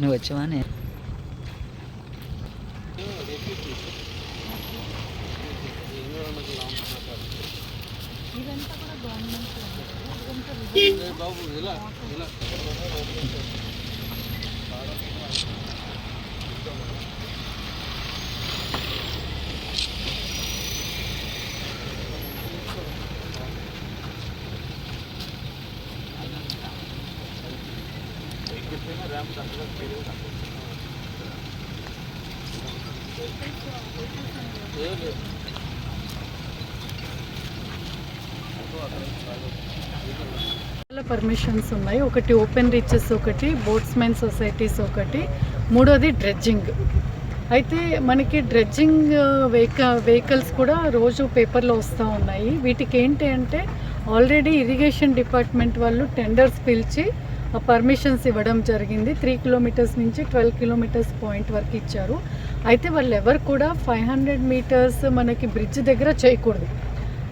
నువ్వు వచ్చావానే ఇదంతా కూడా గవర్నమెంట్ బాబు ఇలా ఇలా పర్మిషన్స్ ఉన్నాయి. ఒకటి ఓపెన్ రీచెస్, ఒకటి బోట్స్మెన్ సొసైటీస్, ఒకటి మూడోది డ్రెడ్జింగ్. అయితే మనకి డ్రెడ్జింగ్ వెహికల్స్ కూడా రోజు పేపర్లో వస్తూ ఉన్నాయి. వీటికి ఏంటి అంటే ఆల్రెడీ ఇరిగేషన్ డిపార్ట్మెంట్ వాళ్ళు టెండర్స్ పిలిచి పర్మిషన్స్ ఇవ్వడం జరిగింది. 3 కిలోమీటర్స్ నుంచి 12 కిలోమీటర్స్ పాయింట్ వరకు ఇచ్చారు. అయితే వాళ్ళు ఎవరు కూడా 500 మీటర్స్ మనకి బ్రిడ్జ్ దగ్గర చేయకూడదు.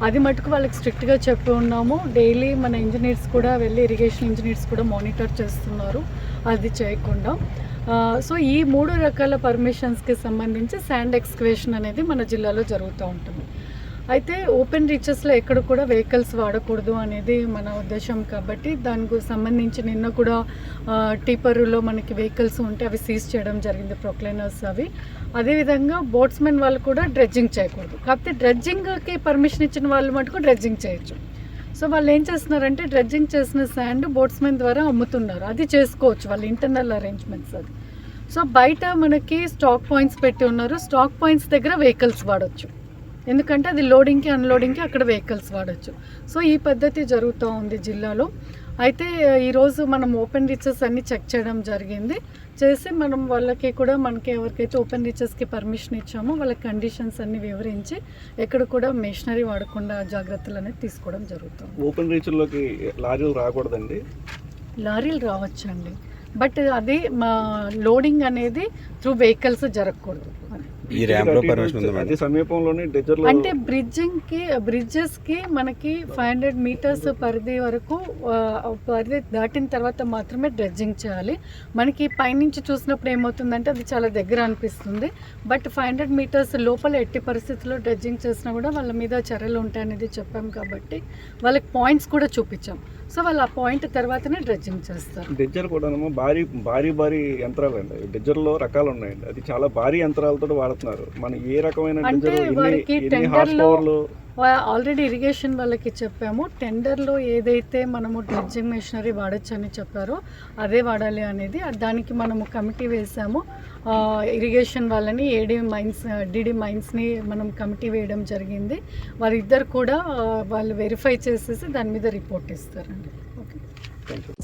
అది మటుకు వాళ్ళకి స్ట్రిక్ట్గా చెప్పి ఉన్నాము. డైలీ మన ఇంజనీర్స్ కూడా వెళ్ళి ఇరిగేషన్ ఇంజనీర్స్ కూడా మానిటర్ చేస్తున్నారు అది చేయకుండా. సో ఈ 3 రకాల పర్మిషన్స్కి సంబంధించి శాండ్ ఎక్స్కవేషన్ అనేది మన జిల్లాలో జరుగుతూ ఉంటుంది. అయితే ఓపెన్ రీచెస్లో ఎక్కడ కూడా వెహికల్స్ వాడకూడదు అనేది మన ఉద్దేశం. కాబట్టి దానికి సంబంధించి నిన్న కూడా టీపర్లో మనకి వెహికల్స్ ఉంటే అవి సీజ్ చేయడం జరిగింది, ప్రొక్లైనర్స్ అవి. అదేవిధంగా బోట్స్మెన్ వాళ్ళు కూడా డ్రెడ్జింగ్ చేయకూడదు. కాకపోతే డ్రెడ్జింగ్కి పర్మిషన్ ఇచ్చిన వాళ్ళు మటుకు డ్రెడ్జింగ్ చేయొచ్చు. సో వాళ్ళు ఏం చేస్తున్నారంటే డ్రెడ్జింగ్ చేసిన శాండ్ బోట్స్మెన్ ద్వారా అమ్ముతున్నారు. అది చేసుకోవచ్చు, వాళ్ళ ఇంటర్నల్ అరేంజ్మెంట్స్ అది. సో బయట మనకి స్టాక్ పాయింట్స్ పెట్టి ఉన్నారు. స్టాక్ పాయింట్స్ దగ్గర వెహికల్స్ వాడచ్చు, ఎందుకంటే అది లోడింగ్కి అన్లోడింగ్కి అక్కడ వెహికల్స్ వాడచ్చు. సో ఈ పద్ధతి జరుగుతూ ఉంది జిల్లాలో. అయితే ఈరోజు మనం ఓపెన్ రీచెస్ అన్నీ చెక్ చేయడం జరిగింది. చేసి మనం వాళ్ళకి కూడా మనకి ఎవరికైతే ఓపెన్ రీచెస్కి పర్మిషన్ ఇచ్చామో వాళ్ళ కండిషన్స్ అన్ని వివరించి ఎక్కడ కూడా మెషినరీ వాడకుండా జాగ్రత్తలు అనేది తీసుకోవడం జరుగుతుంది. ఓపెన్ రీచ్లోకి లారీలు రాకూడదండి? లారీలు రావచ్చండి, బట్ అది మా లోడింగ్ అనేది త్రూ వెహికల్స్ జరగకూడదు. అంటే బ్రిడ్జెస్కి మనకి 500 మీటర్స్ పరిధి వరకు పరిధి దాటిన తర్వాత మాత్రమే డ్రెడ్జింగ్ చేయాలి. మనకి పైనుంచి చూసినప్పుడు ఏమవుతుందంటే అది చాలా దగ్గర అనిపిస్తుంది. బట్ 500 మీటర్స్ లోపల ఎట్టి పరిస్థితుల్లో డ్రెడ్జింగ్ చేసినా కూడా వాళ్ళ మీద చర్యలు ఉంటాయనేది చెప్పాం. కాబట్టి వాళ్ళకి పాయింట్స్ కూడా చూపించాం. సో వాళ్ళు ఆ పాయింట్ తర్వాతనే డ్రెడ్జింగ్ చేస్తారు. డెజ్జర్ కూడా భారీ యంత్రాలు అండి. డెజ్జర్లో రకాలు ఉన్నాయండి, అది చాలా భారీ యంత్రాలతో వాడుతున్నారు. మన ఏ రకమైన అంటే వారికి టెండర్లో ఆల్రెడీ ఇరిగేషన్ వాళ్ళకి చెప్పాము. టెండర్లో ఏదైతే మనము డ్రెడ్జింగ్ మెషినరీ వాడచ్చు అని చెప్పారో అదే వాడాలి అనేది. దానికి మనము కమిటీ వేసాము. ఇరిగేషన్ వాళ్ళని డిడి మైన్స్ని మనం కమిటీ వేయడం జరిగింది. వారిద్దరు కూడా వాళ్ళు వెరిఫై చేసేసి దాని మీద రిపోర్ట్ ఇస్తారండి. Okay, thank you.